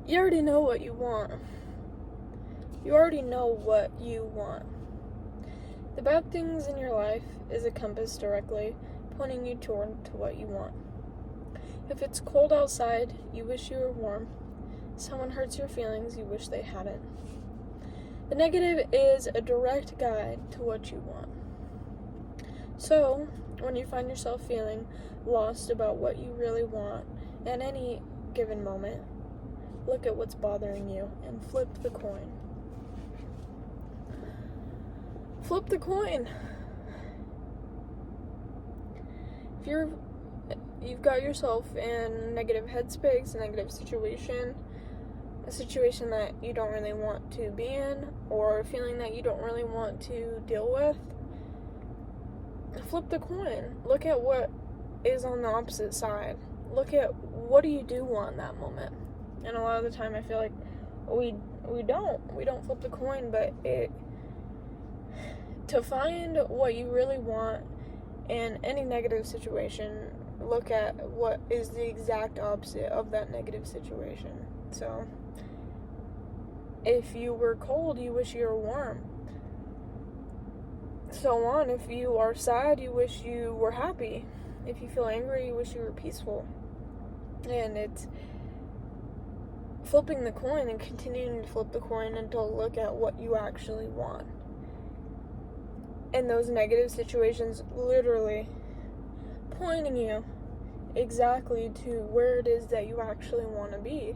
You already know what you want. You already know what you want. The bad things in your life is a compass directly pointing you toward to what you want. If it's cold outside, you wish you were warm. Someone hurts your feelings, you wish they hadn't. The negative is a direct guide to what you want. So, when you find yourself feeling lost about what you really want at any given moment, look at what's bothering you and flip the coin. Flip the coin. If you've got yourself in negative headspace, a negative situation, a situation that you don't really want to be in, or a feeling that you don't really want to deal with, flip the coin. Look at what is on the opposite side. Look at what do you do want in that moment. And a lot of the time I feel like we don't flip the coin, but to find what you really want in any negative situation, look at what is the exact opposite of that negative situation. So, if you were cold, you wish you were warm. So on. If you are sad, you wish you were happy. If you feel angry, you wish you were peaceful. And it's flipping the coin and continuing to flip the coin until look at what you actually want. And those negative situations literally pointing you exactly to where it is that you actually want to be.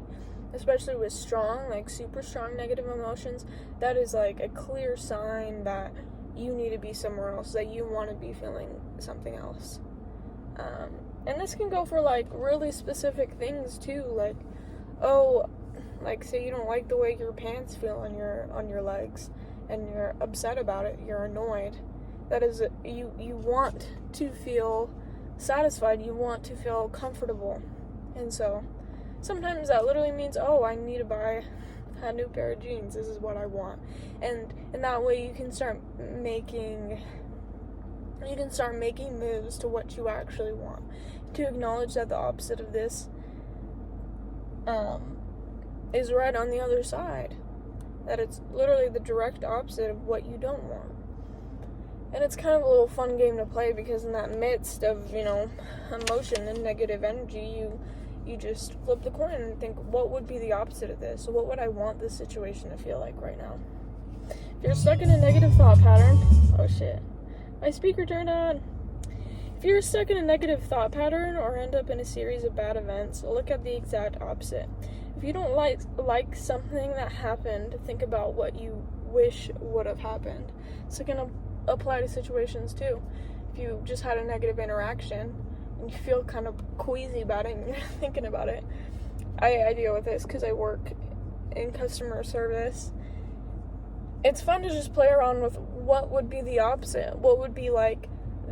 Especially with strong, like super strong negative emotions, that is like a clear sign that you need to be somewhere else, that you want to be feeling something else. And this can go for like really specific things too, like, like say you don't like the way your pants feel on your legs, and you're upset about it, you're annoyed. That is, you want to feel satisfied, you want to feel comfortable, and so sometimes that literally means, I need to buy a new pair of jeans. This is what I want. And in that way you can start making moves to what you actually want. To acknowledge that the opposite of this is right on the other side. That it's literally the direct opposite of what you don't want. And it's kind of a little fun game to play, because in that midst of, emotion and negative energy, you just flip the coin and think, what would be the opposite of this? So what would I want this situation to feel like right now? If you're stuck in a negative thought pattern, oh shit, my speaker turned on. If you're stuck in a negative thought pattern or end up in a series of bad events, look at the exact opposite. If you don't like something that happened, think about what you wish would have happened. So it can apply to situations too. If you just had a negative interaction, and you feel kind of queasy about it and you're thinking about it. I deal with this because I work in customer service. It's fun to just play around with what would be the opposite. What would be like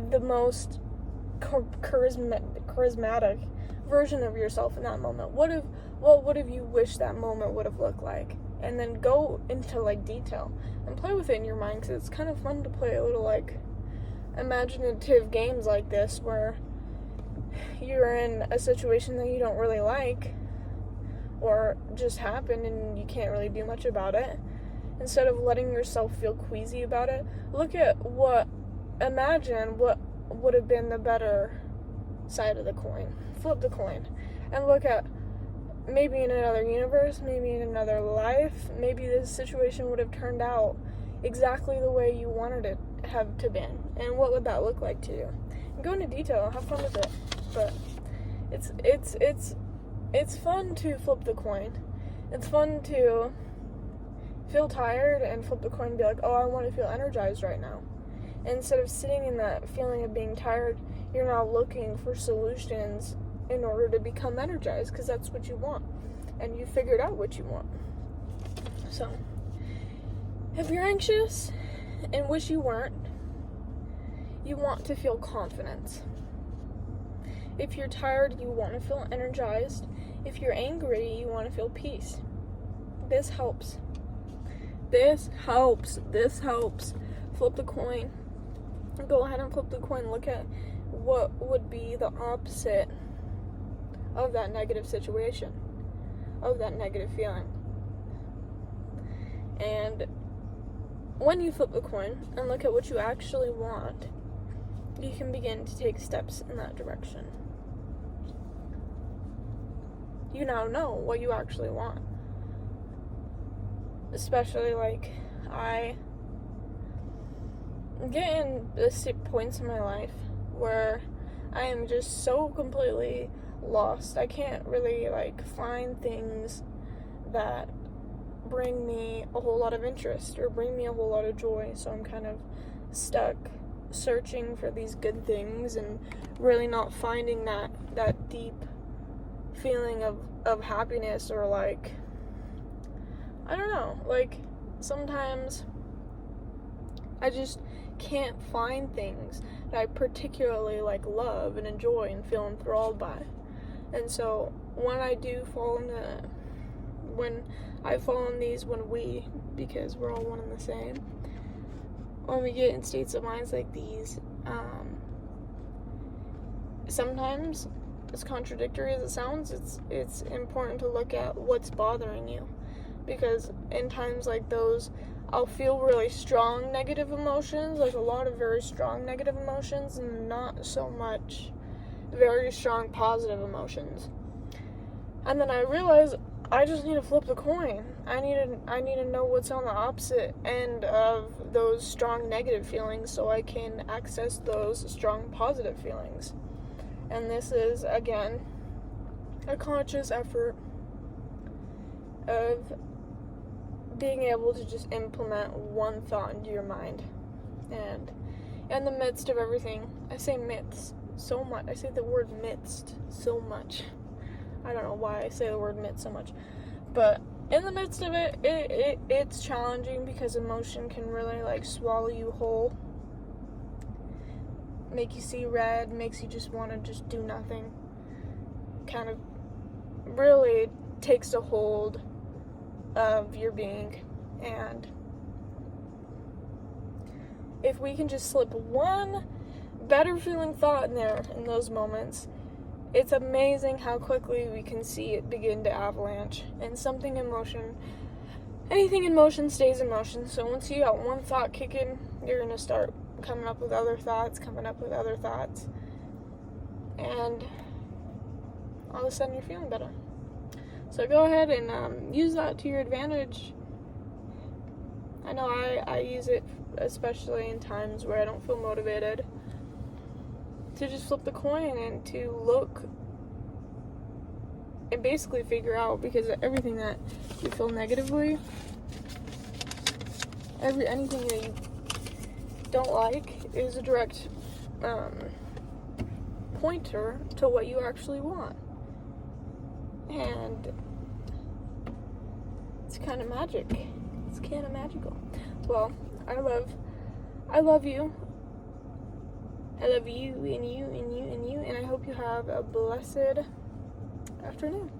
the most charismatic version of yourself in that moment. What would have you wished that moment would have looked like? And then go into like detail and play with it in your mind, because it's kind of fun to play a little like imaginative games like this where you're in a situation that you don't really like, or just happened and you can't really do much about it. Instead of letting yourself feel queasy about it, imagine what would have been the better side of the coin. Flip the coin and look at, maybe in another universe, maybe in another life, maybe this situation would have turned out exactly the way you wanted it have to been, and what would that look like to you? And go into detail, have fun with it. But it's fun to flip the coin. It's fun to feel tired and flip the coin and be like, I want to feel energized right now. And instead of sitting in that feeling of being tired, you're now looking for solutions in order to become energized, because that's what you want. And you figured out what you want. So, if you're anxious and wish you weren't, you want to feel confidence. If you're tired, you want to feel energized. If you're angry, you want to feel peace. This helps. Flip the coin. Go ahead and flip the coin. Look at what would be the opposite of that negative situation. of that negative feeling. And when you flip the coin and look at what you actually want, you can begin to take steps in that direction. You now know what you actually want. Especially, like, I get in points in my life where I am just so completely lost. I can't really, like, find things that bring me a whole lot of interest or bring me a whole lot of joy. So I'm kind of stuck searching for these good things and really not finding that deep feeling of happiness, or, like, I don't know, like, sometimes I just can't find things that I particularly, like, love and enjoy and feel enthralled by. And so when I do fall into, when we, because we're all one and the same, when we get in states of minds like these, sometimes, as contradictory as it sounds, it's important to look at what's bothering you. Because in times like those, I'll feel really strong negative emotions, like a lot of very strong negative emotions, and not so much very strong positive emotions. And then I realize I just need to flip the coin. I need to know what's on the opposite end of those strong negative feelings so I can access those strong positive feelings. And this is, again, a conscious effort of being able to just implement one thought into your mind. And in the midst of everything, I say midst so much. I say the word midst so much. I don't know why I say the word midst so much. But in the midst of it, it's challenging because emotion can really, like, swallow you whole. Make you see red, makes you just want to just do nothing. Kind of really takes a hold of your being. And if we can just slip one better feeling thought in there in those moments, it's amazing how quickly we can see it begin to avalanche. And anything in motion stays in motion. So once you got one thought kicking, you're going to start coming up with other thoughts, and all of a sudden you're feeling better. So go ahead and use that to your advantage. I know I use it especially in times where I don't feel motivated, to just flip the coin and to look and basically figure out, because everything that you feel negatively, anything that you don't like is a direct pointer to what you actually want. And it's kind of magic. It's kind of magical. Well, I love you. I love you and you and you and you, and I hope you have a blessed afternoon.